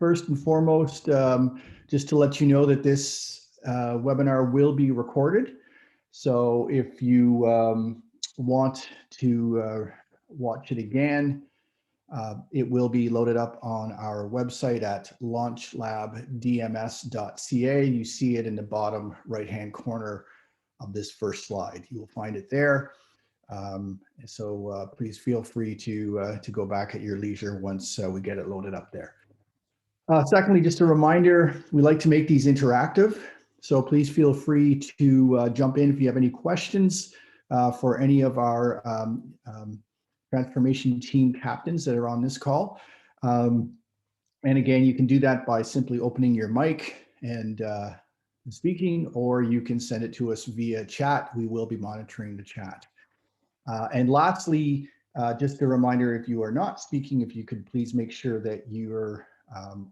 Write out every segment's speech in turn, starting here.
First and foremost, just to let you know that this webinar will be recorded. So if you want to watch it again, it will be loaded up on our website at launchlabdms.ca. You see it in the bottom right-hand corner of this first slide. You will find it there. So please feel free to go back at your leisure once we get it loaded up there. Secondly, just a reminder, we like to make these interactive. So please feel free to jump in if you have any questions for any of our transformation team captains that are on this call. And again, you can do that by simply opening your mic and speaking, or you can send it to us via chat. We will be monitoring the chat. And lastly, just a reminder, if you are not speaking, if you could please make sure that you're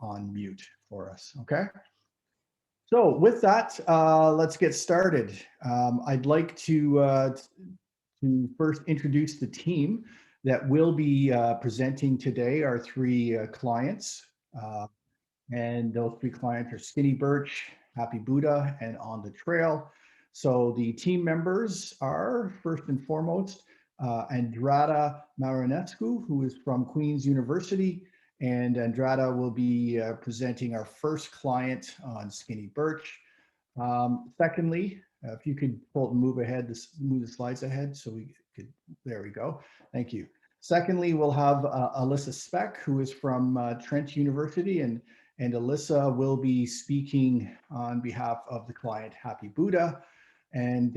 on mute for us, okay? So with that, let's get started. I'd like to first introduce the team that will be presenting today, our three clients. And those three clients are Skinny Birch, Happy Buddha, and On the Trail. So the team members are, first and foremost, Andrada Marinescu, who is from Queen's University, and Andrada will be presenting our first client on Skinny Birch. Secondly, if you could move the slides ahead so we could, there we go. Thank you. Secondly, we'll have Alyssa Speck, who is from Trent University, and Alyssa will be speaking on behalf of the client Happy Buddha. And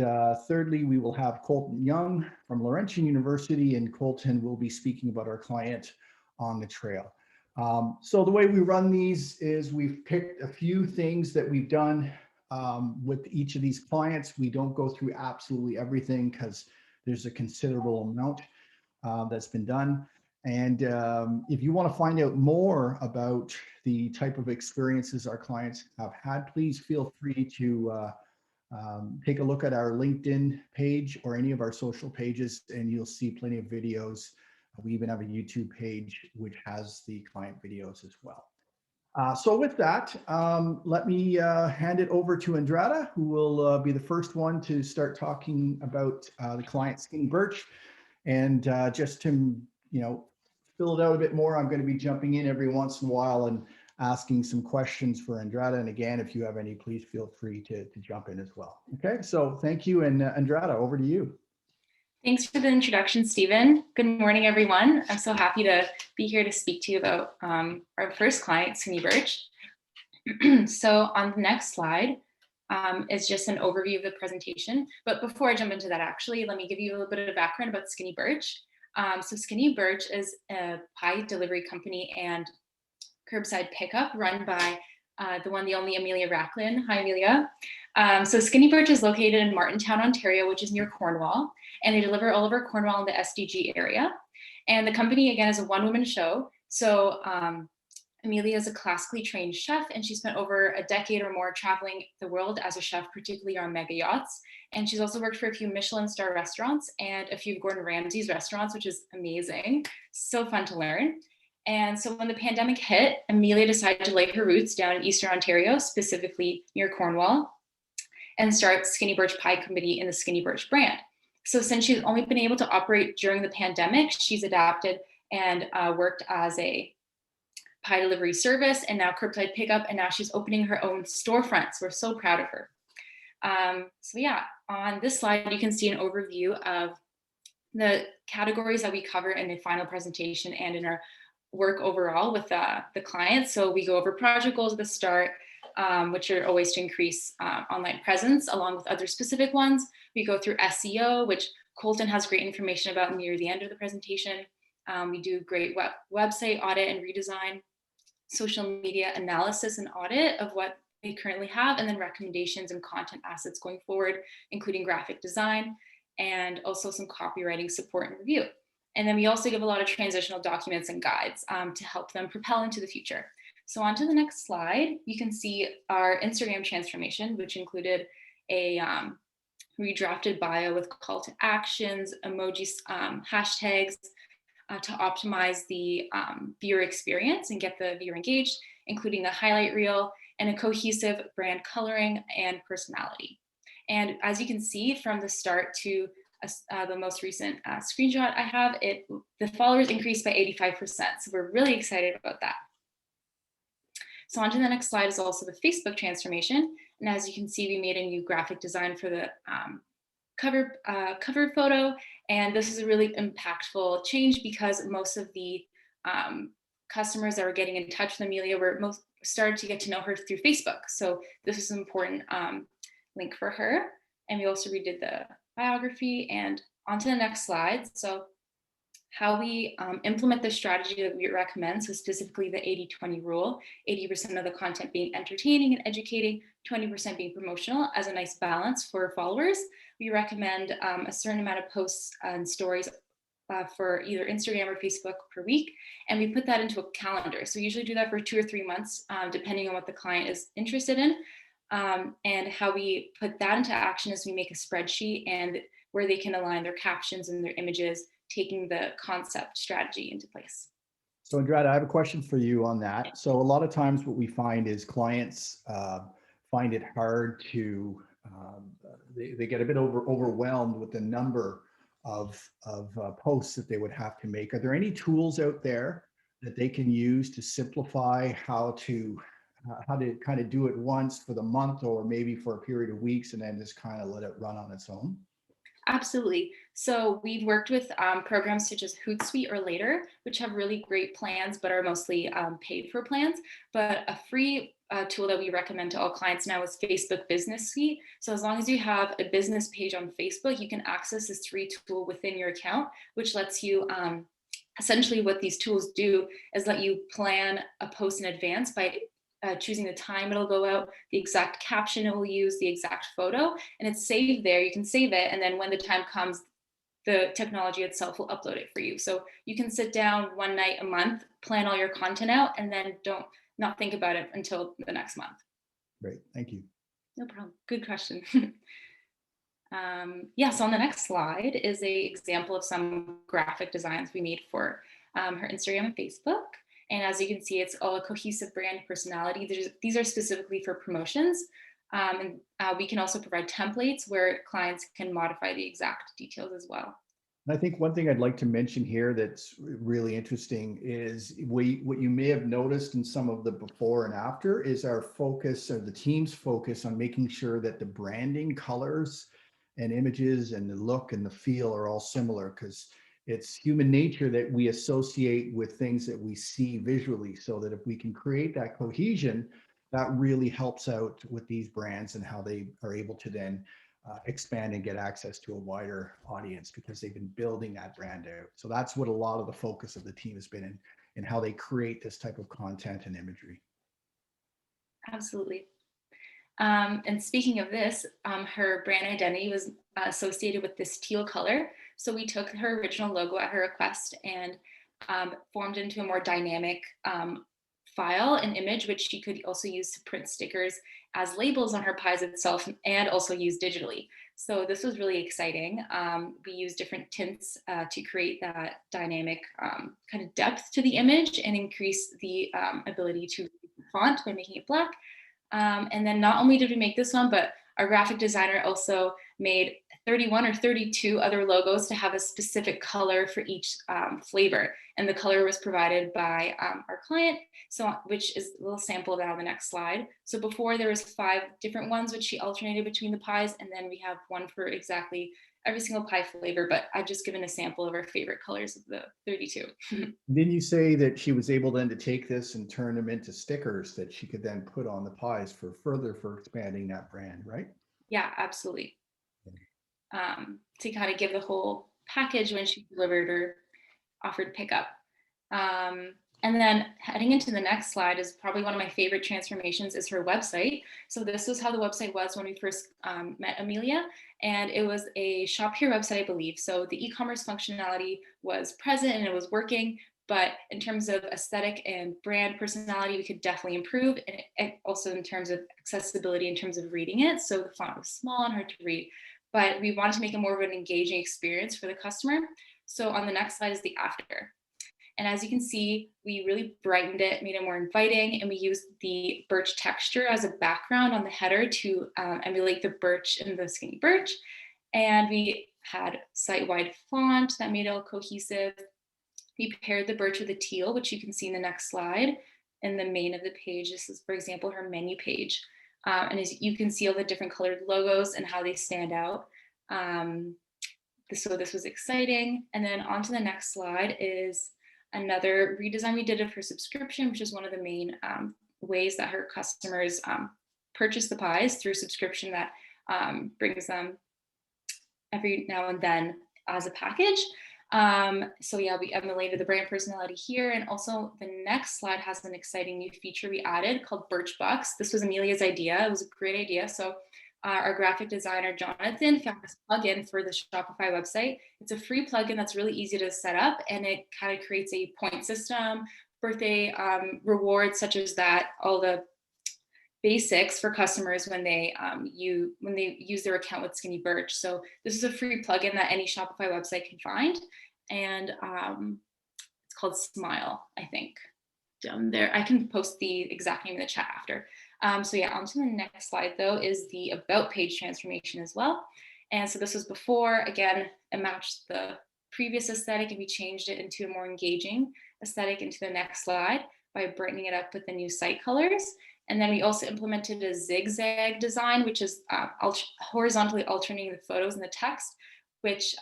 thirdly, we will have Colton Young from Laurentian University, and Colton will be speaking about our client On the Trail. So the way we run these is we've picked a few things that we've done with each of these clients. We don't go through absolutely everything because there's a considerable amount that's been done. And if you want to find out more about the type of experiences our clients have had, please feel free to take a look at our LinkedIn page or any of our social pages, and you'll see plenty of videos. We even have a YouTube page which has the client videos as well. So with that, let me hand it over to Andrada, who will be the first one to start talking about the client Skinny Birch. And just to, fill it out a bit more, I'm going to be jumping in every once in a while and asking some questions for Andrada. And again, if you have any, please feel free to jump in as well. Okay, so thank you. And Andrada, over to you. Thanks for the introduction, Stephen. Good morning, everyone. I'm so happy to be here to speak to you about our first client, Skinny Birch. So on the next slide is just an overview of the presentation. But before I jump into that, actually, let me give you a little bit of background about Skinny Birch. So Skinny Birch is a pie delivery company and curbside pickup run by the one, the only Amelia Racklin. Hi, Amelia. So Skinny Birch is located in Martintown, Ontario, which is near Cornwall, and they deliver all over Cornwall in the SDG area. And the company, again, is a one-woman show. So Amelia is a classically trained chef, and she spent over a decade or more traveling the world as a chef, particularly on mega yachts. And she's also worked for a few Michelin star restaurants and a few Gordon Ramsay's restaurants, which is amazing. So fun to learn. And so when the pandemic hit, Amelia decided to lay her roots down in Eastern Ontario, specifically near Cornwall, and start Skinny Birch Pie Company in the Skinny Birch brand. So since she's only been able to operate during the pandemic, she's adapted and worked as a pie delivery service and now curbside pickup, and now she's opening her own storefront. So we're so proud of her. So yeah, on this slide, you can see an overview of the categories that we cover in the final presentation and in our work overall with the clients. So we go over project goals at the start, which are always to increase online presence, along with other specific ones. We go through SEO, which Colton has great information about near the end of the presentation. We do great website audit and redesign, social media analysis and audit of what they currently have, and then recommendations and content assets going forward, including graphic design, and also some copywriting support and review. And then we also give a lot of transitional documents and guides to help them propel into the future. So on to the next slide, you can see our Instagram transformation, which included a redrafted bio with call to actions, emojis, hashtags, to optimize the viewer experience and get the viewer engaged, including a highlight reel and a cohesive brand coloring and personality. And as you can see from the start to the most recent screenshot I have, the followers increased by 85%. So we're really excited about that. So on to the next slide is also the Facebook transformation. And as you can see, we made a new graphic design for the cover photo. And this is a really impactful change because most of the customers that were getting in touch with Amelia were started to get to know her through Facebook. So this is an important link for her. And we also redid the biography. And on to the next slide. So how we implement the strategy that we recommend, so specifically the 80-20 rule, 80% of the content being entertaining and educating, 20% being promotional as a nice balance for followers. We recommend a certain amount of posts and stories for either Instagram or Facebook per week, and we put that into a calendar. So we usually do that for 2 or 3 months, depending on what the client is interested in. And how we put that into action is we make a spreadsheet and where they can align their captions and their images, taking the concept strategy into place. So Andrada, I have a question for you on that. So a lot of times what we find is clients find it hard to, they get a bit overwhelmed with the number of posts that they would have to make. Are there any tools out there that they can use to simplify how to kind of do it once for the month or maybe for a period of weeks and then just kind of let it run on its own? Absolutely. So we've worked with programs such as Hootsuite or Later, which have really great plans, but are mostly paid for plans. But a free tool that we recommend to all clients now is Facebook Business Suite. So as long as you have a business page on Facebook, you can access this free tool within your account, which lets you essentially what these tools do is let you plan a post in advance by choosing the time it'll go out, the exact caption it will use, the exact photo, and it's saved there. You can save it, and then when the time comes, the technology itself will upload it for you. So you can sit down one night a month, plan all your content out, and then not think about it until the next month. Great, thank you. No problem. Good question. So on the next slide is an example of some graphic designs we made for her Instagram and Facebook. And as you can see, it's all a cohesive brand personality. These are specifically for promotions. We can also provide templates where clients can modify the exact details as well. And I think one thing I'd like to mention here that's really interesting is what you may have noticed in some of the before and after is our focus, or the team's focus, on making sure that the branding, colors and images and the look and the feel are all similar, because it's human nature that we associate with things that we see visually, so that if we can create that cohesion, that really helps out with these brands and how they are able to then expand and get access to a wider audience because they've been building that brand out. So that's what a lot of the focus of the team has been in how they create this type of content and imagery. Absolutely. And speaking of this, her brand identity was associated with this teal color. So we took her original logo at her request and formed into a more dynamic file and image, which she could also use to print stickers as labels on her pies itself and also use digitally. So this was really exciting. We used different tints to create that dynamic kind of depth to the image and increase the ability to read the font by making it black. And then not only did we make this one, but our graphic designer also made 31 or 32 other logos to have a specific color for each flavor. And the color was provided by our client, which is a little sample now on the next slide. So before there was 5 different ones, which she alternated between the pies. And then we have one for exactly every single pie flavor, but I've just given a sample of our favorite colors of the 32. Didn't you say that she was able then to take this and turn them into stickers that she could then put on the pies for expanding that brand, right? Yeah, absolutely. To kind of give the whole package when she delivered or offered pickup. And then heading into the next slide is probably one of my favorite transformations is her website. So this was how the website was when we first met Amelia. And it was a Shop Here website, I believe. So the e-commerce functionality was present and it was working. But in terms of aesthetic and brand personality, we could definitely improve. And also in terms of accessibility, in terms of reading it. So the font was small and hard to read. But we wanted to make it more of an engaging experience for the customer. So on the next slide is the after. And as you can see, we really brightened it, made it more inviting, and we used the birch texture as a background on the header to emulate the birch and the skinny birch. And we had site-wide font that made it all cohesive. We paired the birch with a teal, which you can see in the next slide. In the main of the page, this is, for example, her menu page. And as you can see all the different colored logos and how they stand out. So this was exciting. And then on to the next slide is another redesign we did of her subscription, which is one of the main ways that her customers purchase the pies through subscription that brings them every now and then as a package. So yeah, we emulated the brand personality here. And also the next slide has an exciting new feature we added called Birch Bucks. This was Amelia's idea. It was a great idea. So our graphic designer, Jonathan, found this plugin for the Shopify website. It's a free plugin that's really easy to set up, and it kind of creates a point system, birthday rewards such as that, all the basics for customers when they use their account with Skinny Birch. So this is a free plugin that any Shopify website can find, and it's called Smile, I think. Down there, I can post the exact name in the chat after. So yeah, on to the next slide though is the about page transformation as well. And so this was before, again, it matched the previous aesthetic and we changed it into a more engaging aesthetic into the next slide by brightening it up with the new site colors. And then we also implemented a zigzag design, which is horizontally alternating the photos and the text, which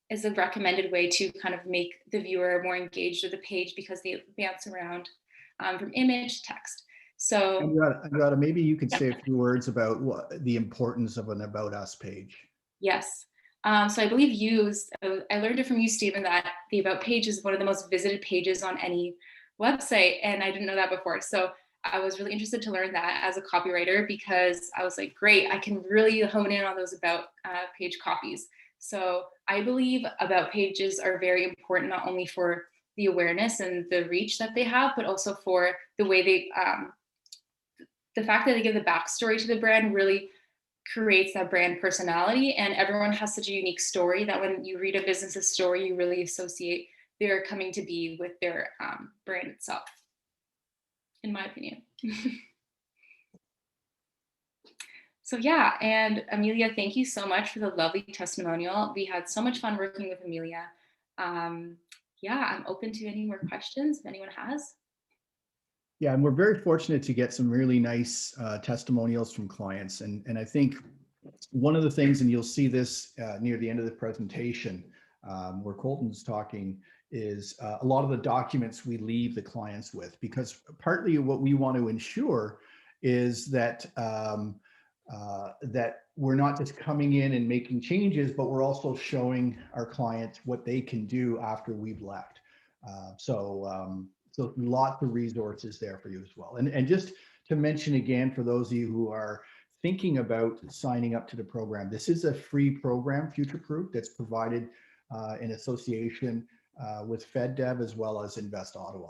is a recommended way to kind of make the viewer more engaged with the page because they bounce around from image to text. So Andrada, maybe you could say a few words about what the importance of an About Us page. Yes. So I believe I learned it from you, Stephen, that the About page is one of the most visited pages on any website. And I didn't know that before. So I was really interested to learn that as a copywriter because I was like, great, I can really hone in on those About page copies. So I believe About pages are very important, not only for the awareness and the reach that they have, but also for the way they, the fact that they give the backstory to the brand really creates that brand personality. And everyone has such a unique story that when you read a business's story, you really associate their coming to be with their brand itself, in my opinion. So yeah, and Amelia, thank you so much for the lovely testimonial. We had so much fun working with Amelia. Yeah, I'm open to any more questions if anyone has. Yeah, and we're very fortunate to get some really nice testimonials from clients. And I think one of the things, and you'll see this near the end of the presentation, where Colton's talking, is a lot of the documents we leave the clients with, because partly what we want to ensure is that that we're not just coming in and making changes, but we're also showing our clients what they can do after we've left. So lots of resources there for you as well. And just to mention again, for those of you who are thinking about signing up to the program, this is a free program, Future Proof, that's provided in association with FedDev as well as Invest Ottawa,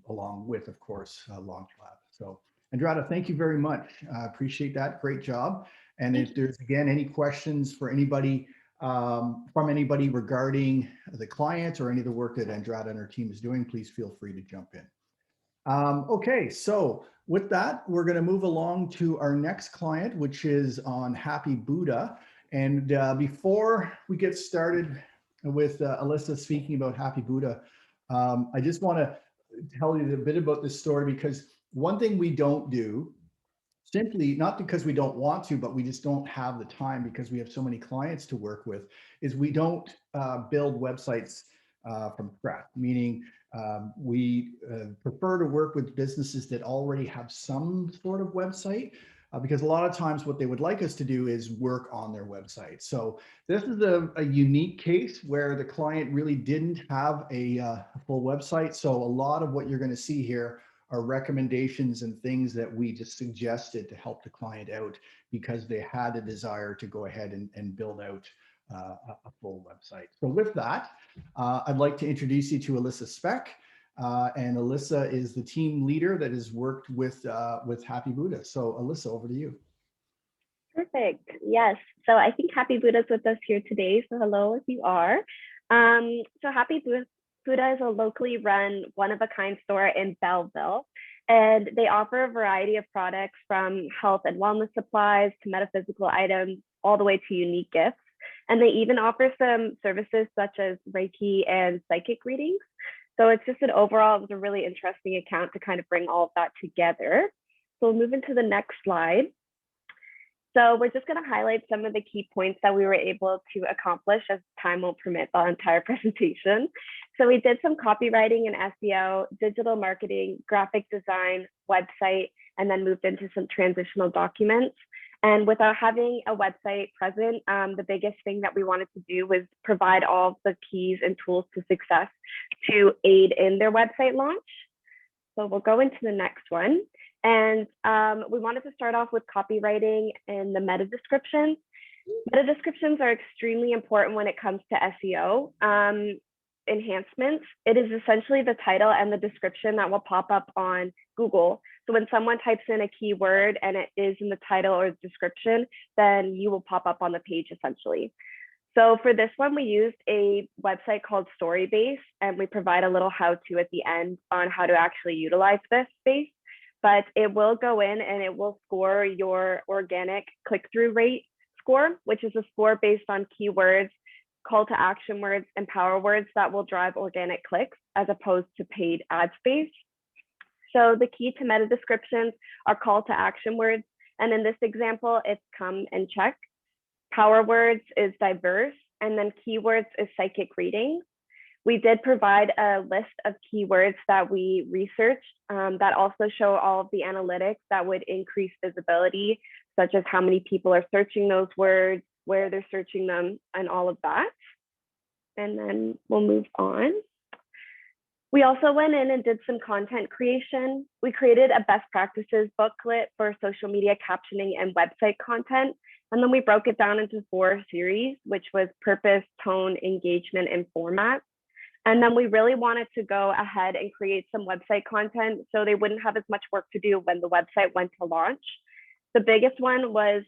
along with, of course, LaunchLab. So Andrada, thank you very much. I appreciate that. Great job. And if there's, again, any questions for anybody, from anybody regarding the client or any of the work that Andrada and her team is doing, please feel free to jump in. Okay, so with that, we're going to move along to our next client, which is on Happy Buddha. And before we get started with Alyssa speaking about Happy Buddha, I just want to tell you a bit about this story, because one thing we don't do, simply not because we don't want to, but we just don't have the time because we have so many clients to work with, is we don't build websites from scratch, meaning we prefer to work with businesses that already have some sort of website, because a lot of times what they would like us to do is work on their website. So this is a unique case where the client really didn't have a full website. So a lot of what you're going to see here are recommendations and things that we just suggested to help the client out because they had a desire to go ahead and build out a full website. So with that, I'd like to introduce you to Alyssa Speck. And Alyssa is the team leader that has worked with Happy Buddha. So Alyssa, over to you. Perfect. Yes. So I think Happy Buddha's with us here today. So hello if you are. So Happy Buddha is a locally run one-of-a-kind store in Belleville, and they offer a variety of products from health and wellness supplies to metaphysical items, all the way to unique gifts. And they even offer some services such as Reiki and psychic readings. So it's just it was a really interesting account to kind of bring all of that together. So we'll move into the next slide. So we're just going to highlight some of the key points that we were able to accomplish, as time won't permit the entire presentation. So we did some copywriting and SEO, digital marketing, graphic design, website, and then moved into some transitional documents. And without having a website present, the biggest thing that we wanted to do was provide all of the keys and tools to success to aid in their website launch. So we'll go into the next one. And we wanted to start off with copywriting and the meta descriptions. Meta descriptions are extremely important when it comes to SEO enhancements. It is essentially the title and the description that will pop up on Google. So when someone types in a keyword and it is in the title or description, then you will pop up on the page essentially. So for this one, we used a website called Storybase, and we provide a little how-to at the end on how to actually utilize this space. But it will go in and it will score your organic click-through rate score, which is a score based on keywords, call to action words, and power words that will drive organic clicks as opposed to paid ad space. So the key to meta descriptions are call to action words. And in this example, it's come and check. Power words is diverse, and then keywords is psychic readings. We did provide a list of keywords that we researched that also show all of the analytics that would increase visibility, such as how many people are searching those words, where they're searching them, and all of that. And then we'll move on. We also went in and did some content creation. We created a best practices booklet for social media captioning and website content. And then we broke it down into 4 series, which was purpose, tone, engagement, and format. And then we really wanted to go ahead and create some website content so they wouldn't have as much work to do when the website went to launch. The biggest one was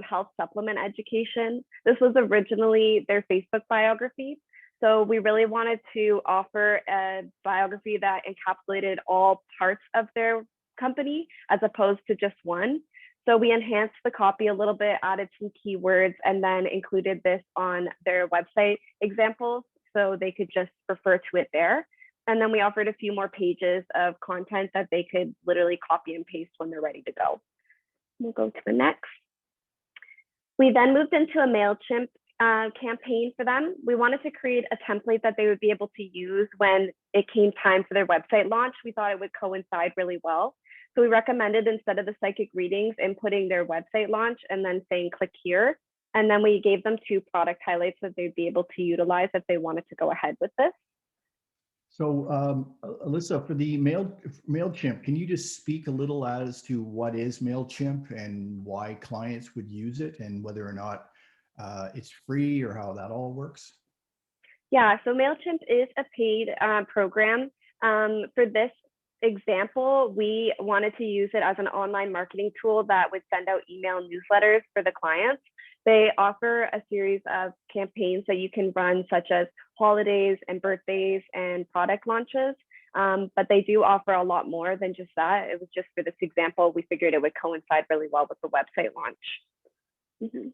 health supplement education. This was originally their Facebook biography. So we really wanted to offer a biography that encapsulated all parts of their company as opposed to just one. So we enhanced the copy a little bit, added some keywords, and then included this on their website examples so they could just refer to it there. And then we offered a few more pages of content that they could literally copy and paste when they're ready to go. We'll go to the next. We then moved into a MailChimp campaign for them. We wanted to create a template that they would be able to use when it came time for their website launch. We thought it would coincide really well. So we recommended, instead of the psychic readings, inputting their website launch and then saying click here. And then we gave them 2 product highlights that they'd be able to utilize if they wanted to go ahead with this. So Alyssa, for the MailChimp, can you just speak a little as to what is MailChimp and why clients would use it and whether or not it's free or how that all works? Yeah, so MailChimp is a paid program. For this example, we wanted to use it as an online marketing tool that would send out email newsletters for the clients. They offer a series of campaigns that you can run, such as holidays and birthdays and product launches. But they do offer a lot more than just that. It was just for this example, we figured it would coincide really well with the website launch. Mm-hmm.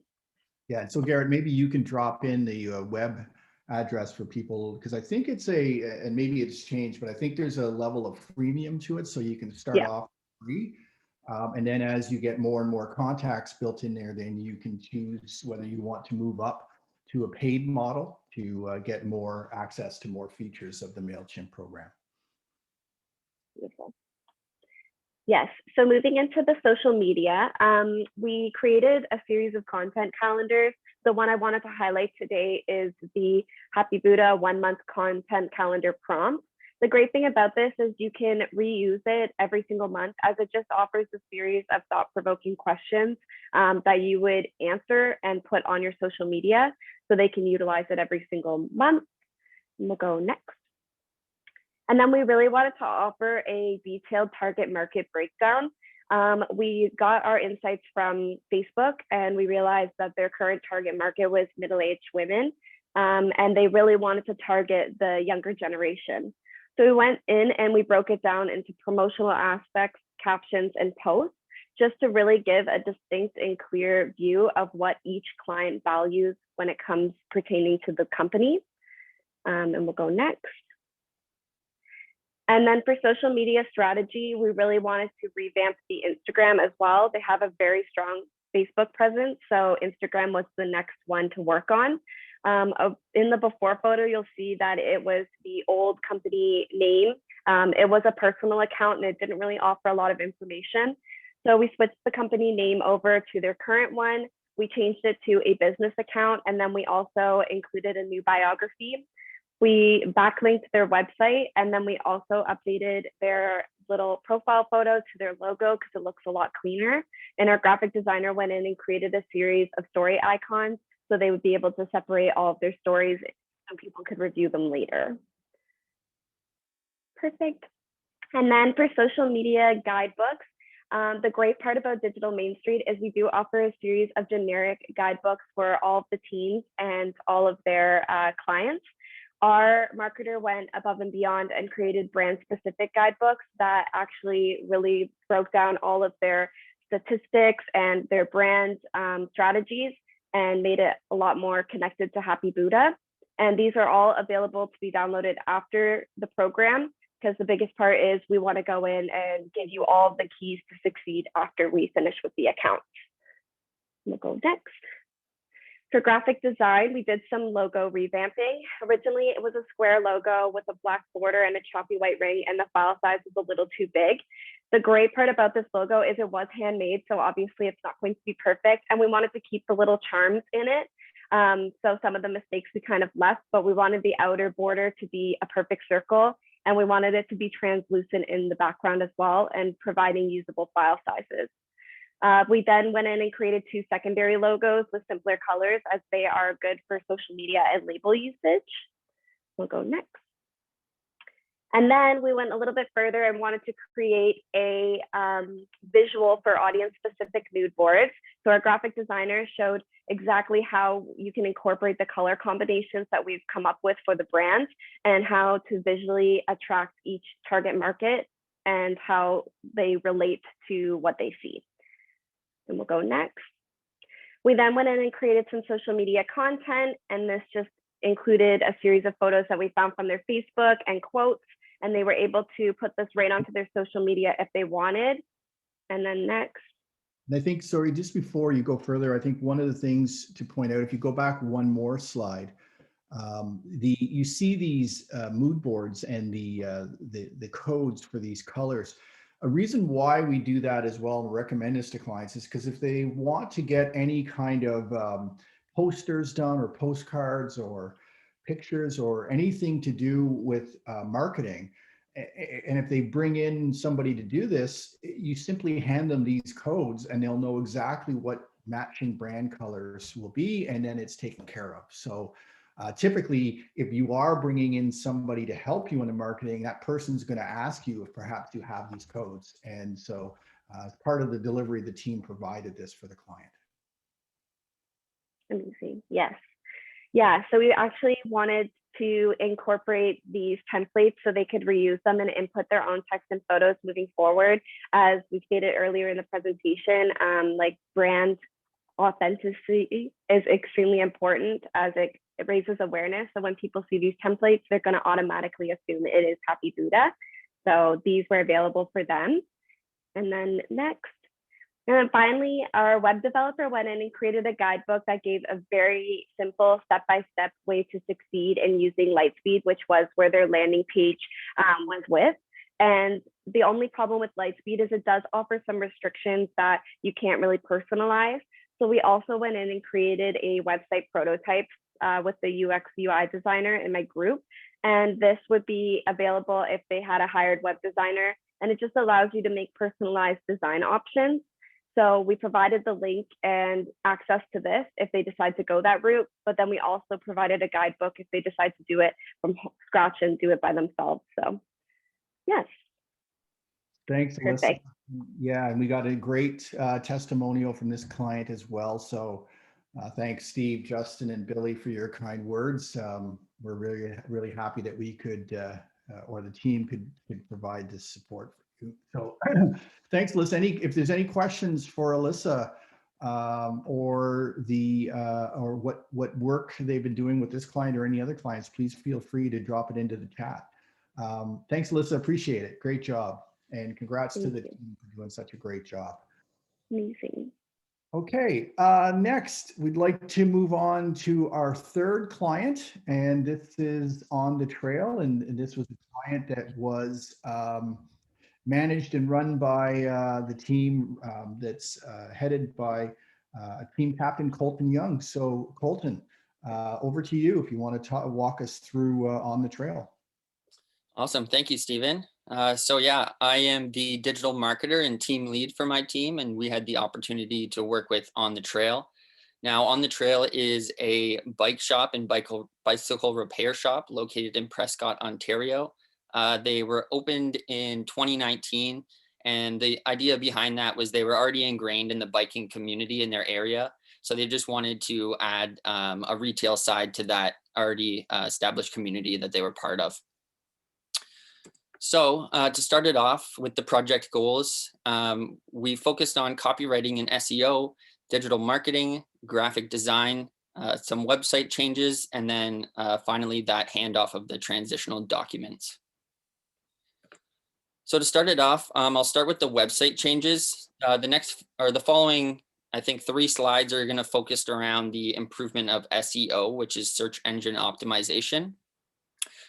Yeah, so Garrett, maybe you can drop in the web address for people, because I think it's and maybe it's changed, but I think there's a level of freemium to it. So you can start off free. And then as you get more and more contacts built in there, then you can choose whether you want to move up to a paid model to get more access to more features of the MailChimp program. Beautiful. Yes, so moving into the social media, we created a series of content calendars. The one I wanted to highlight today is the Happy Buddha 1-month content calendar prompt. The great thing about this is you can reuse it every single month, as it just offers a series of thought-provoking questions that you would answer and put on your social media, so they can utilize it every single month. And we'll go next. And then we really wanted to offer a detailed target market breakdown. We got our insights from Facebook, and we realized that their current target market was middle-aged women. and they really wanted to target the younger generation. So we went in and we broke it down into promotional aspects, captions, and posts, just to really give a distinct and clear view of what each client values when it comes pertaining to the company. And we'll go next. And then for social media strategy, we really wanted to revamp the Instagram as well. They have a very strong Facebook presence, so Instagram was the next one to work on. In the before photo, you'll see that it was the old company name. It was a personal account and it didn't really offer a lot of information. So we switched the company name over to their current one. We changed it to a business account, and then we also included a new biography. We backlinked their website, and then we also updated their little profile photo to their logo because it looks a lot cleaner. And our graphic designer went in and created a series of story icons so they would be able to separate all of their stories so people could review them later. Perfect. And then for social media guidebooks, the great part about Digital Main Street is we do offer a series of generic guidebooks for all of the teams and all of their clients. Our marketer went above and beyond and created brand specific guidebooks that actually really broke down all of their statistics and their brand strategies and made it a lot more connected to Happy Buddha. And these are all available to be downloaded after the program, because the biggest part is we want to go in and give you all the keys to succeed after we finish with the account. We'll go next. For graphic design, we did some logo revamping. Originally, it was a square logo with a black border and a choppy white ring, and the file size was a little too big. The great part about this logo is it was handmade, so obviously it's not going to be perfect, and we wanted to keep the little charms in it. So some of the mistakes we kind of left, but we wanted the outer border to be a perfect circle, and we wanted it to be translucent in the background as well, and providing usable file sizes. We then went in and created 2 secondary logos with simpler colors, as they are good for social media and label usage. We'll go next. And then we went a little bit further and wanted to create a visual for audience specific mood boards. So our graphic designer showed exactly how you can incorporate the color combinations that we've come up with for the brand and how to visually attract each target market and how they relate to what they see. And we'll go next. We then went in and created some social media content, and this just included a series of photos that we found from their Facebook and quotes, and they were able to put this right onto their social media if they wanted. And then next. And I think, sorry, just before you go further, I think one of the things to point out, if you go back one more slide, you see these mood boards and the codes for these colors. A reason why we do that as well and recommend this to clients is because if they want to get any kind of posters done or postcards or pictures or anything to do with marketing, and if they bring in somebody to do this, you simply hand them these codes and they'll know exactly what matching brand colors will be, and then it's taken care of. So typically, if you are bringing in somebody to help you in the marketing, that person's going to ask you if perhaps you have these codes. And so as part of the delivery, the team provided this for the client. Amazing. Yes. Yeah. So we actually wanted to incorporate these templates so they could reuse them and input their own text and photos moving forward. As we stated earlier in the presentation, like brand authenticity is extremely important as it raises awareness. So when people see these templates, they're going to automatically assume it is Happy Buddha. So these were available for them. And then next. And then finally, our web developer went in and created a guidebook that gave a very simple step-by-step way to succeed in using Lightspeed, which was where their landing page was with. And the only problem with Lightspeed is it does offer some restrictions that you can't really personalize. So we also went in and created a website prototype with the UX UI designer in my group. And this would be available if they had a hired web designer. And it just allows you to make personalized design options. So we provided the link and access to this if they decide to go that route. But then we also provided a guidebook if they decide to do it from scratch and do it by themselves. So yes. Thanks, Perfect. Alyssa. Yeah, and we got a great testimonial from this client as well. So Thanks, Steve, Justin, and Billy, for your kind words. We're really happy that we could, or the team could provide this support for you. So thanks, Alyssa. If there's any questions for Alyssa, or what work they've been doing with this client or any other clients, please feel free to drop it into the chat. Thanks, Alyssa. Appreciate it. Great job. And congrats to the team for doing such a great job. Amazing. Okay, next we'd like to move on to our third client, and this is On the Trail, and this was a client that was managed and run by the team that's headed by team captain Colton Young. So Colton, over to you if you want to walk us through On the Trail. Awesome. Thank you, Stephen. So yeah, I am the digital marketer and team lead for my team, and we had the opportunity to work with On the Trail. Now, On the Trail is a bike shop and bicycle repair shop located in Prescott, Ontario. They were opened in 2019, and the idea behind that was they were already ingrained in the biking community in their area. So they just wanted to add a retail side to that already established community that they were part of. So to start it off with the project goals, we focused on copywriting and SEO, digital marketing, graphic design, some website changes, and then finally that handoff of the transitional documents. So to start it off, I'll start with the website changes. The following, I think 3 slides are going to focus around the improvement of SEO, which is search engine optimization.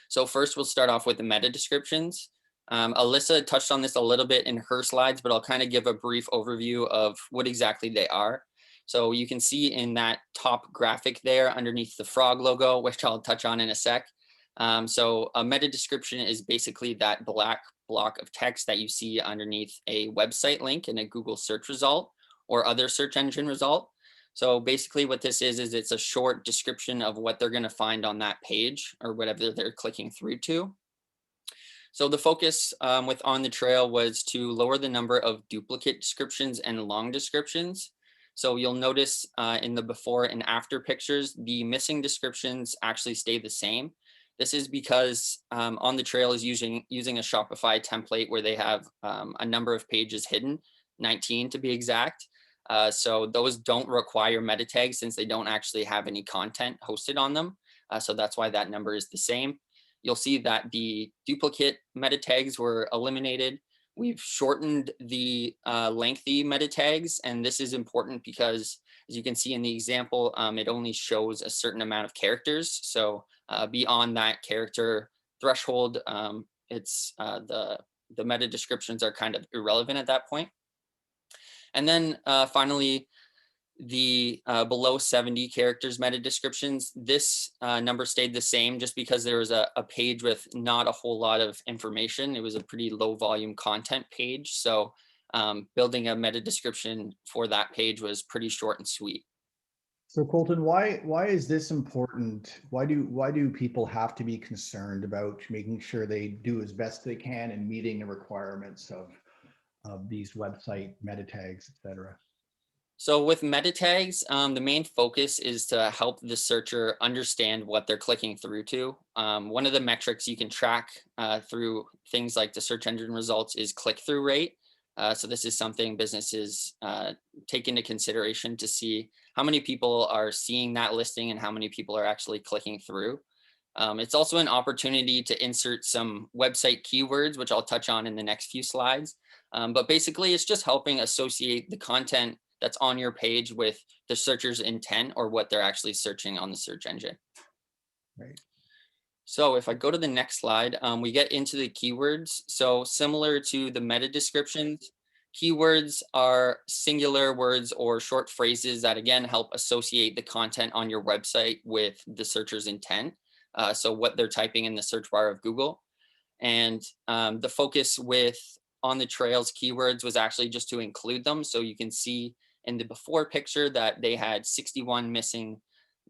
So first we'll start off with the meta descriptions. Alyssa touched on this a little bit in her slides, but I'll kind of give a brief overview of what exactly they are. So you can see in that top graphic there underneath the frog logo, which I'll touch on in a sec. So a meta description is basically that black block of text that you see underneath a website link in a Google search result or other search engine result. So basically what this is it's a short description of what they're going to find on that page or whatever they're clicking through to. So the focus with On the Trail was to lower the number of duplicate descriptions and long descriptions. So you'll notice in the before and after pictures, the missing descriptions actually stay the same. This is because On the Trail is using a Shopify template where they have a number of pages hidden, 19 to be exact. So those don't require meta tags since they don't actually have any content hosted on them. So that's why that number is the same. You'll see that the duplicate meta tags were eliminated. We've shortened the lengthy meta tags, and this is important because, as you can see in the example, it only shows a certain amount of characters. So beyond that character threshold, it's the meta descriptions are kind of irrelevant at that point. And then finally, the below 70 characters meta descriptions, this number stayed the same just because there was a page with not a whole lot of information. It was a pretty low volume content page. So building a meta description for that page was pretty short and sweet. So Colton, why is this important? Why do people have to be concerned about making sure they do as best they can in meeting the requirements of these website meta tags, et cetera? So with meta tags, the main focus is to help the searcher understand what they're clicking through to. One of the metrics you can track through things like the search engine results is click-through rate. So this is something businesses take into consideration to see how many people are seeing that listing and how many people are actually clicking through. It's also an opportunity to insert some website keywords, which I'll touch on in the next few slides. But basically, it's just helping associate the content that's on your page with the searcher's intent or what they're actually searching on the search engine. Right. So if I go to the next slide, we get into the keywords. So similar to the meta descriptions, keywords are singular words or short phrases that again help associate the content on your website with the searcher's intent. So what they're typing in the search bar of Google. And the focus with On the Trail's keywords was actually just to include them. So you can see in the before picture that they had 61 missing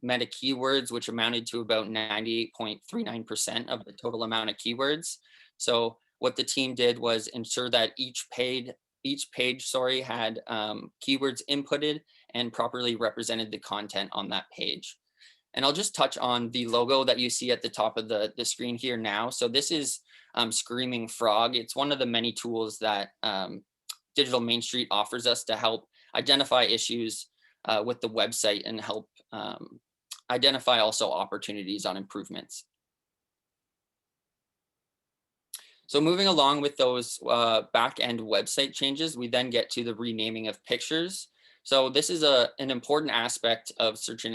meta keywords, which amounted to about 98.39% of the total amount of keywords. So what the team did was ensure that each each page, sorry, had keywords inputted and properly represented the content on that page. And I'll just touch on the logo that you see at the top of the screen here now. So this is Screaming Frog. It's one of the many tools that Digital Main Street offers us to help identify issues with the website and help identify also opportunities on improvements. So moving along with those back-end website changes, we then get to the renaming of pictures. So this is an important aspect of search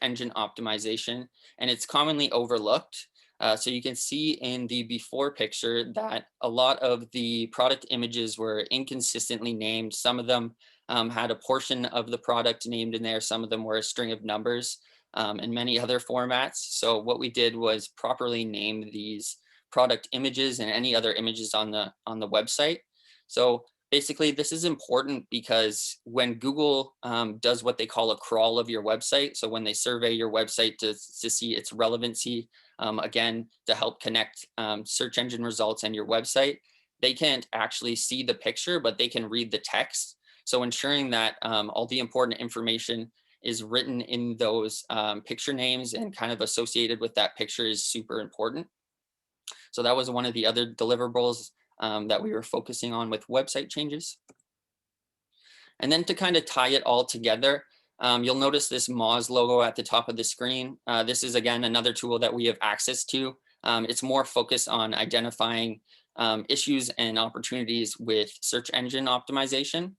engine optimization, and it's commonly overlooked. So you can see in the before picture that a lot of the product images were inconsistently named. Some of them had a portion of the product named in there. Some of them were a string of numbers and many other formats. So what we did was properly name these product images and any other images on the website. So basically, this is important because when Google does what they call a crawl of your website, so when they survey your website to see its relevancy, again, to help connect search engine results and your website, they can't actually see the picture, but they can read the text. So ensuring that all the important information is written in those picture names and kind of associated with that picture is super important. So that was one of the other deliverables that we were focusing on with website changes. And then to kind of tie it all together, you'll notice this Moz logo at the top of the screen. This is, again, another tool that we have access to. It's more focused on identifying issues and opportunities with search engine optimization.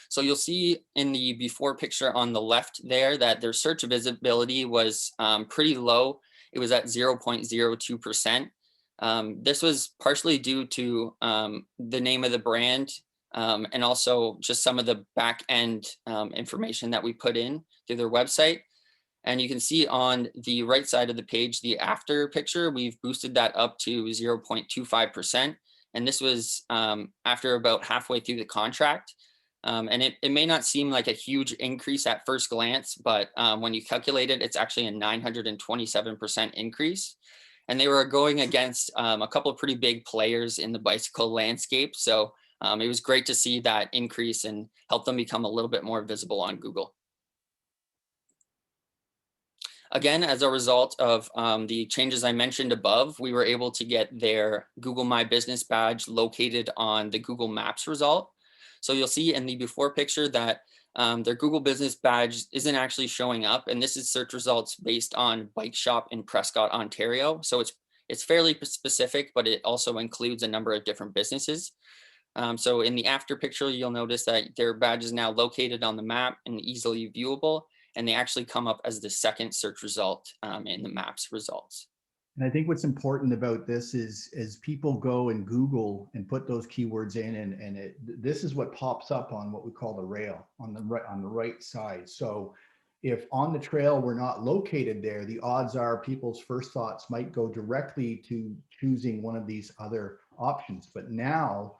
So you'll see in the before picture on the left there that their search visibility was pretty low. It was at 0.02%. This was partially due to the name of the brand and also just some of the back end information that we put in through their website. And you can see on the right side of the page, the after picture, we've boosted that up to 0.25%. And this was after about halfway through the contract. And it may not seem like a huge increase at first glance, but when you calculate it, it's actually a 927% increase. And they were going against a couple of pretty big players in the bicycle landscape. So it was great to see that increase and help them become a little bit more visible on Google. Again, as a result of the changes I mentioned above, we were able to get their Google My Business badge located on the Google Maps result. So you'll see in the before picture that their Google Business badge isn't actually showing up, and this is search results based on Bike Shop in Prescott, Ontario. So it's fairly specific, but it also includes a number of different businesses. So in the after picture, you'll notice that their badge is now located on the map and easily viewable, and they actually come up as the second search result in the Maps results. And I think what's important about this is as people go and Google and put those keywords in, and this is what pops up on what we call the rail on the right side. So if On the Trail were not located there, the odds are people's first thoughts might go directly to choosing one of these other options. But now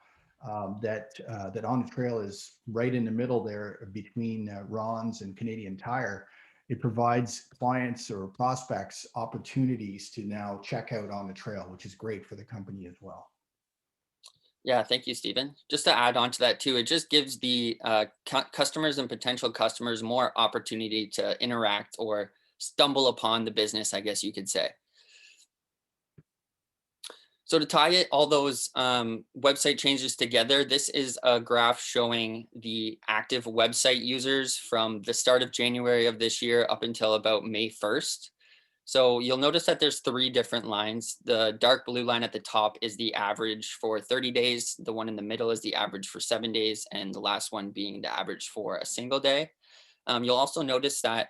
that On the Trail is right in the middle there between Ron's and Canadian Tire, it provides clients or prospects opportunities to now check out On the Trail, which is great for the company as well. Yeah, thank you, Stephen. Just to add on to that too, it just gives the customers and potential customers more opportunity to interact or stumble upon the business, I guess you could say. So to tie all those website changes together, this is a graph showing the active website users from the start of January of this year up until about May 1st. So you'll notice that there's three different lines. The dark blue line at the top is the average for 30 days. The one in the middle is the average for 7 days, and the last one being the average for a single day. You'll also notice that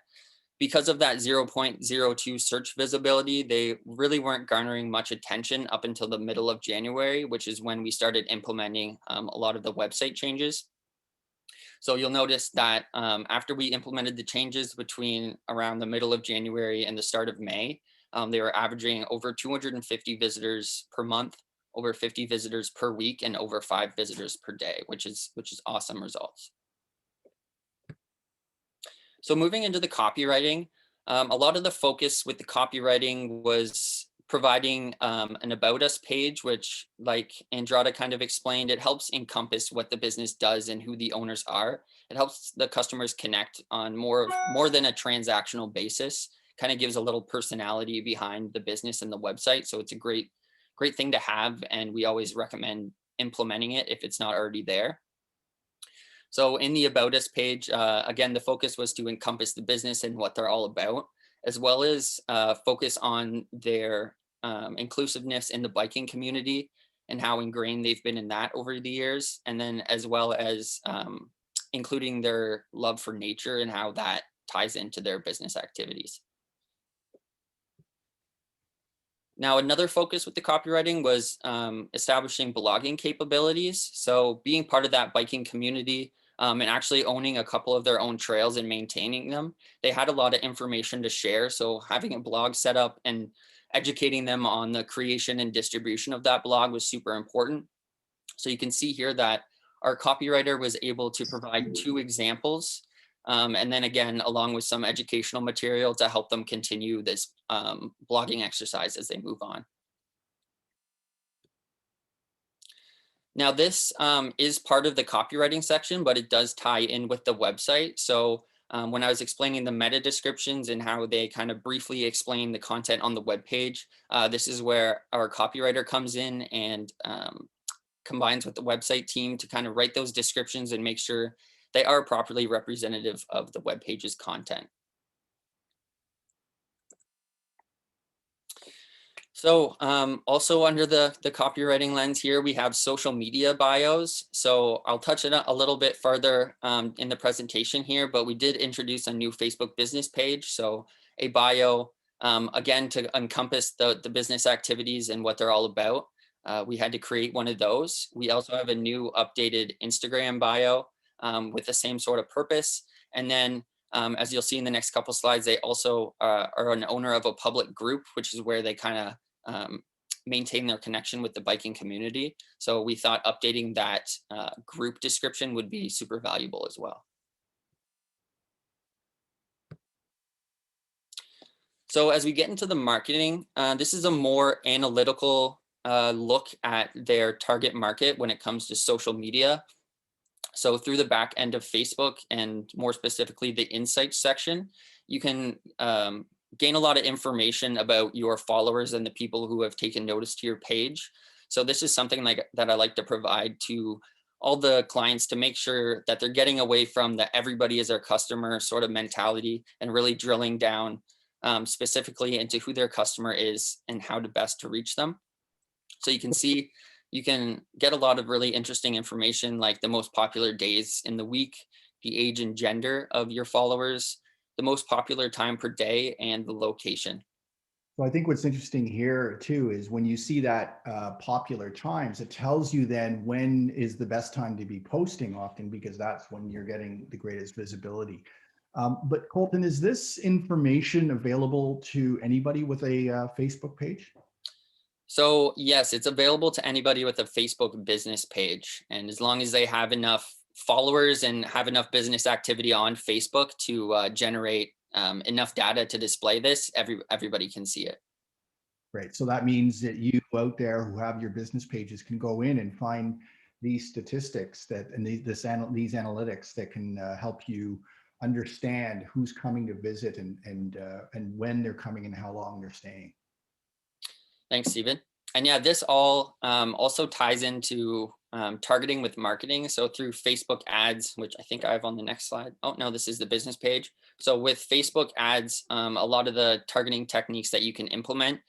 because of that 0.02 search visibility, they really weren't garnering much attention up until the middle of January, which is when we started implementing a lot of the website changes. So you'll notice that after we implemented the changes between around the middle of January and the start of May, they were averaging over 250 visitors per month, over 50 visitors per week, and over 5 visitors per day, which is awesome results. So moving into the copywriting, a lot of the focus with the cocopywriting was providing an About Us page, which, like Andrada kind of explained, it helps encompass what the business does and who the owners are. It helps the customers connect on more than a transactional basis, kind of gives a little personality behind the business and the website. So it's a great thing to have, and we always recommend implementing it if it's not already there. So in the About Us page, again, the focus was to encompass the business and what they're all about, as well as focus on their inclusiveness in the biking community and how ingrained they've been in that over the years. And then as well as including their love for nature and how that ties into their business activities. Now, another focus with the copywriting was establishing blogging capabilities. So being part of that biking community and actually owning a couple of their own trails and maintaining them, they had a lot of information to share. So having a blog set up and educating them on the creation and distribution of that blog was super important. So you can see here that our copywriter was able to provide 2 examples. And then again, along with some educational material to help them continue this blogging exercise as they move on. Now this is part of the copywriting section, but it does tie in with the website. So when I was explaining the meta descriptions and how they kind of briefly explain the content on the web page, this is where our copywriter comes in and combines with the website team to kind of write those descriptions and make sure they are properly representative of the web page's content. So also under the copywriting lens here, we have social media bios. So I'll touch it a little bit further in the presentation here, but we did introduce a new Facebook business page. So a bio, again, to encompass the business activities and what they're all about. We had to create one of those. We also have a new updated Instagram bio with the same sort of purpose. And then as you'll see in the next couple slides, they also are an owner of a public group, which is where they kind of maintain their connection with the biking community. So we thought updating that group description would be super valuable as well. So as we get into the marketing, this is a more analytical look at their target market when it comes to social media. So through the back end of Facebook and more specifically the insights section, you can gain a lot of information about your followers and the people who have taken notice to your page. So this is something that I like to provide to all the clients to make sure that they're getting away from the everybody is our customer sort of mentality and really drilling down specifically into who their customer is and how to best to reach them. So you can see, you can get a lot of really interesting information like the most popular days in the week, the age and gender of your followers, the most popular time per day, and the location. So I think what's interesting here too is when you see that popular times, it tells you then when is the best time to be posting often, because that's when you're getting the greatest visibility. But Colton, is this information available to anybody with a Facebook page? So yes, it's available to anybody with a Facebook business page. And as long as they have enough followers and have enough business activity on Facebook to generate enough data to display this, everybody can see it. Great. So that means that you out there who have your business pages can go in and find these statistics that and these analytics that can help you understand who's coming to visit and when they're coming and how long they're staying. Thanks, Stephen. And yeah, this all also ties into targeting with marketing. So through Facebook ads, which I think I have on the next slide. Oh, no, this is the business page. So with Facebook ads, a lot of the targeting techniques that you can implement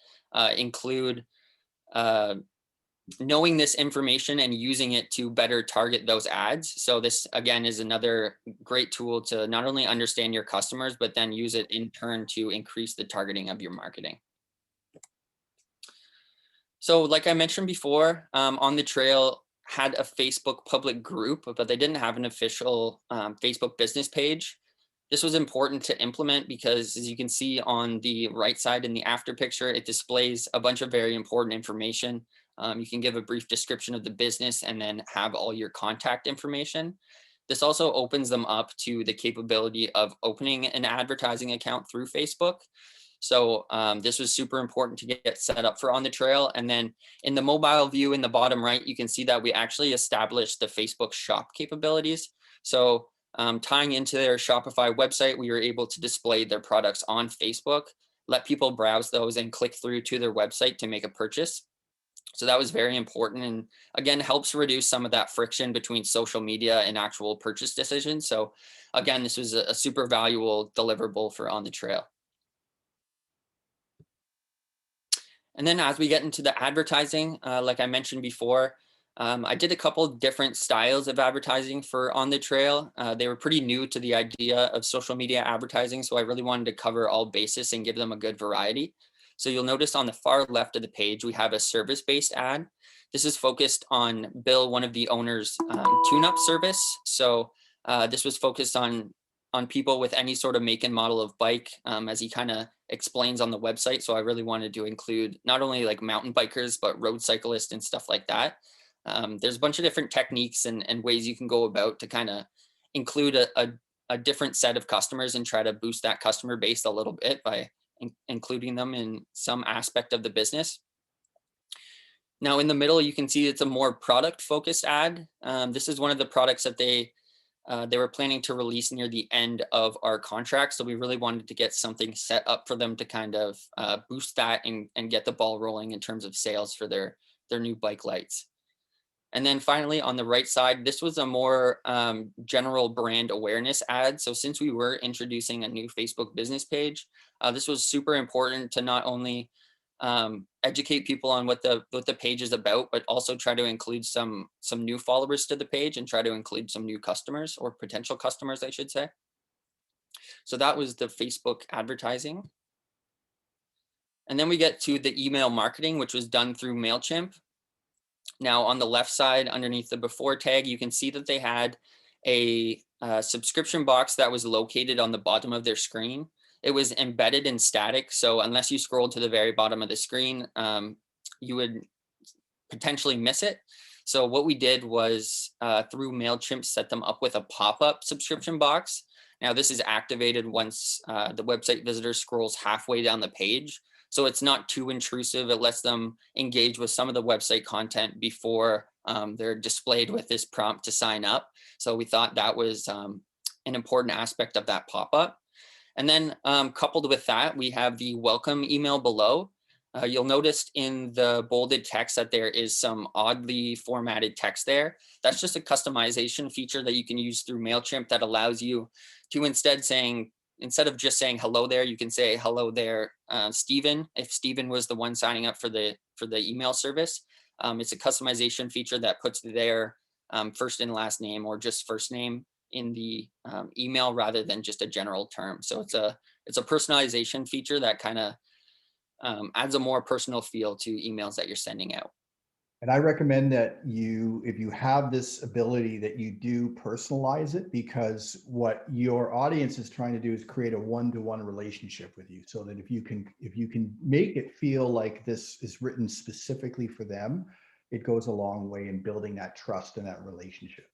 include knowing this information and using it to better target those ads. So this, again, is another great tool to not only understand your customers, but then use it in turn to increase the targeting of your marketing. So like I mentioned before, On the Trail had a Facebook public group, but they didn't have an official Facebook business page. This was important to implement because, as you can see on the right side in the after picture, it displays a bunch of very important information. You can give a brief description of the business and then have all your contact information. This also opens them up to the capability of opening an advertising account through Facebook. So this was super important to get set up for On the Trail. And then in the mobile view in the bottom right, you can see that we actually established the Facebook shop capabilities. So tying into their Shopify website, we were able to display their products on Facebook, let people browse those and click through to their website to make a purchase. So that was very important, and again, helps reduce some of that friction between social media and actual purchase decisions. So again, this was a super valuable deliverable for On the Trail. And then as we get into the advertising, like I mentioned before, I did a couple different styles of advertising for On the Trail. They were pretty new to the idea of social media advertising, so I really wanted to cover all bases and give them a good variety. So you'll notice on the far left of the page, we have a service-based ad. This is focused on Bill, one of the owners' tune-up service. So this was focused on people with any sort of make and model of bike, as he kind of explains on the website. So I really wanted to include not only like mountain bikers, but road cyclists and stuff like that. There's a bunch of different techniques and ways you can go about to kind of include a different set of customers and try to boost that customer base a little bit by including them in some aspect of the business. Now in the middle, you can see it's a more product focused ad. This is one of the products that they were planning to release near the end of our contract. So we really wanted to get something set up for them to kind of boost that and get the ball rolling in terms of sales for their new bike lights. And then finally, on the right side, this was a more general brand awareness ad. So since we were introducing a new Facebook business page, this was super important to not only educate people on what the page is about, but also try to include some new followers to the page and try to include some new customers or potential customers, I should say. So that was the Facebook advertising. And then we get to the email marketing, which was done through MailChimp. Now on the left side, underneath the before tag, you can see that they had a subscription box that was located on the bottom of their screen. It was embedded in static. So unless you scrolled to the very bottom of the screen, you would potentially miss it. So what we did was through MailChimp, set them up with a pop-up subscription box. Now this is activated once the website visitor scrolls halfway down the page. So it's not too intrusive. It lets them engage with some of the website content before they're displayed with this prompt to sign up. So we thought that was an important aspect of that pop-up. And then coupled with that, we have the welcome email below. You'll notice in the bolded text that there is some oddly formatted text there. That's just a customization feature that you can use through MailChimp that allows you to instead of just saying hello there, you can say hello there, Stephen, if Stephen was the one signing up for the email service. It's a customization feature that puts their first and last name or just first name in the email rather than just a general term. So it's a personalization feature that kind of adds a more personal feel to emails that you're sending out. And I recommend that if you have this ability, that you do personalize it, because what your audience is trying to do is create a one-to-one relationship with you, so that if you can make it feel like this is written specifically for them, it goes a long way in building that trust and that relationship.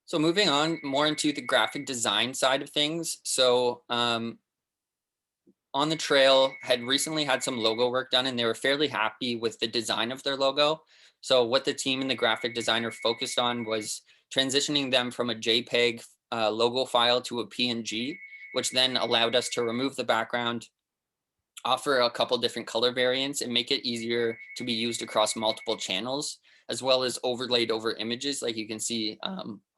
So moving on more into the graphic design side of things. So On the Trail had recently had some logo work done and they were fairly happy with the design of their logo. So what the team and the graphic designer focused on was transitioning them from a JPEG logo file to a PNG, which then allowed us to remove the background, offer a couple different color variants, and make it easier to be used across multiple channels, as well as overlaid over images like you can see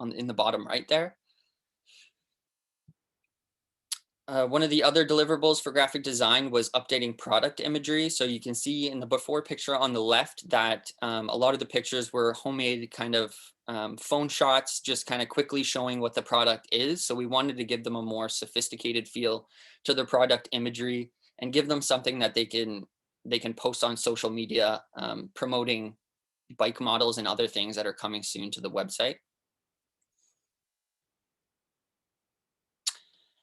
in the bottom right there. One of the other deliverables for graphic design was updating product imagery. So you can see in the before picture on the left that a lot of the pictures were homemade kind of phone shots, just kind of quickly showing what the product is. So we wanted to give them a more sophisticated feel to the product imagery and give them something that they can post on social media, promoting bike models and other things that are coming soon to the website.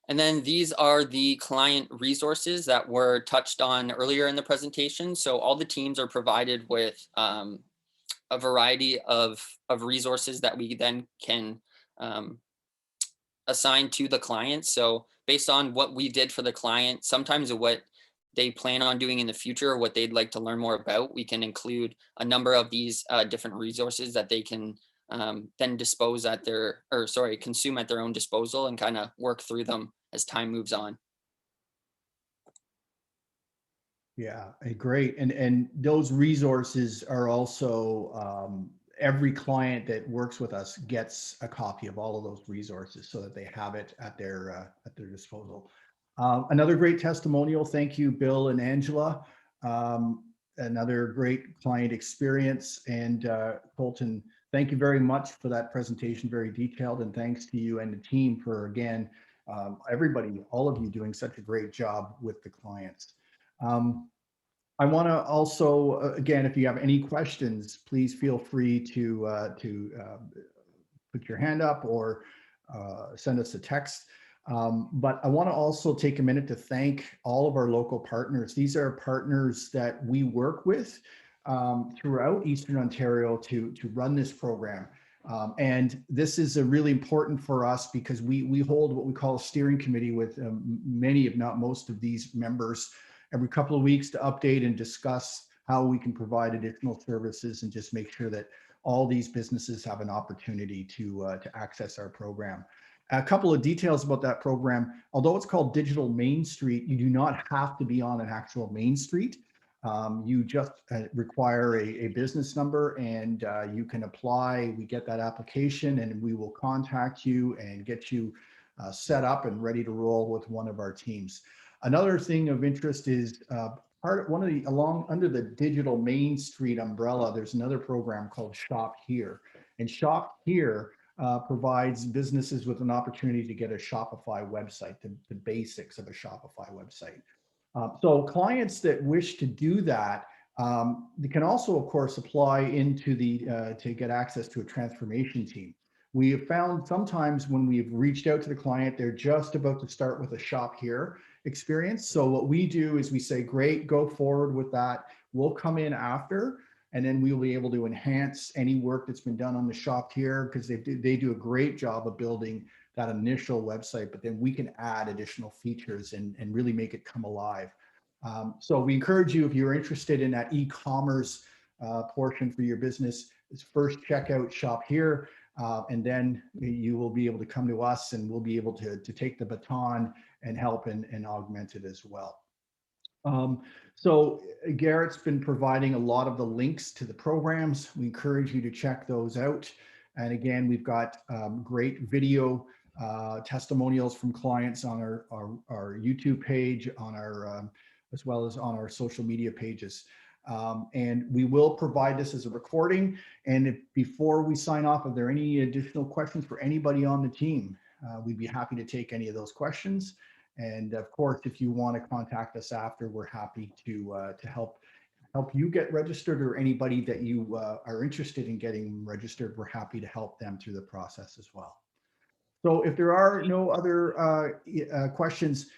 And then these are the client resources that were touched on earlier in the presentation. So all the teams are provided with a variety of resources that we then can assign to the client. So based on what we did for the client, sometimes what they plan on doing in the future, or what they'd like to learn more about, we can include a number of these different resources that they can then consume at their own disposal and kind of work through them as time moves on. Yeah, great. And those resources are also, every client that works with us gets a copy of all of those resources so that they have it at their disposal. Another great testimonial. Thank you, Bill and Angela. Another great client experience. And Colton, thank you very much for that presentation, very detailed. And thanks to you and the team for, again, everybody, all of you doing such a great job with the clients. I want to also, again, if you have any questions, please feel free to put your hand up or send us a text. But I want to also take a minute to thank all of our local partners. These are partners that we work with throughout Eastern Ontario to run this program. And this is really important for us because we hold what we call a steering committee with many, if not most, of these members every couple of weeks to update and discuss how we can provide additional services and just make sure that all these businesses have an opportunity to access our program. A couple of details about that program. Although it's called Digital Main Street, you do not have to be on an actual main street. You just require a business number and you can apply. We get that application and we will contact you and get you set up and ready to roll with one of our teams. Another thing of interest is under the Digital Main Street umbrella, there's another program called Shop Here. And Shop Here provides businesses with an opportunity to get a Shopify website, the basics of a Shopify website. So clients that wish to do that, they can also, of course, apply into to get access to a transformation team. We have found sometimes when we've reached out to the client, they're just about to start with a Shop Here experience. So what we do is we say, great, go forward with that. We'll come in after, and then we'll be able to enhance any work that's been done on the Shop Here because they do a great job of building that initial website, but then we can add additional features and really make it come alive. So we encourage you, if you're interested in that e-commerce portion for your business, is first check out Shop Here, and then you will be able to come to us and we'll be able to take the baton and help and augment it as well. So Garrett's been providing a lot of the links to the programs. We encourage you to check those out. And again, we've got great video testimonials from clients on our YouTube page, on our as well as on our social media pages. And we will provide this as a recording. And before we sign off, if there are any additional questions for anybody on the team, we'd be happy to take any of those questions. And of course, if you want to contact us after, we're happy to help you get registered, or anybody that you are interested in getting registered, we're happy to help them through the process as well. So if there are no other questions,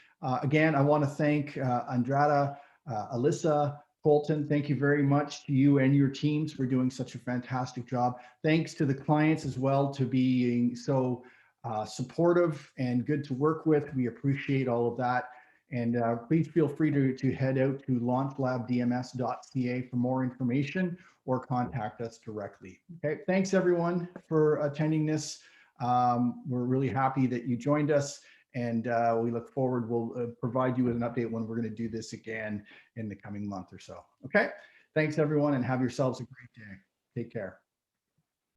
again, I want to thank Andrada, Alyssa, Colton, thank you very much to you and your teams for doing such a fantastic job. Thanks to the clients as well to being so supportive and good to work with. We appreciate all of that. And please feel free to head out to launchlabdms.ca for more information or contact us directly. Okay, thanks everyone for attending this. We're really happy that you joined us, and we look forward. We'll provide you with an update when we're going to do this again in the coming month or so. Okay, thanks everyone, and have yourselves a great day. Take care.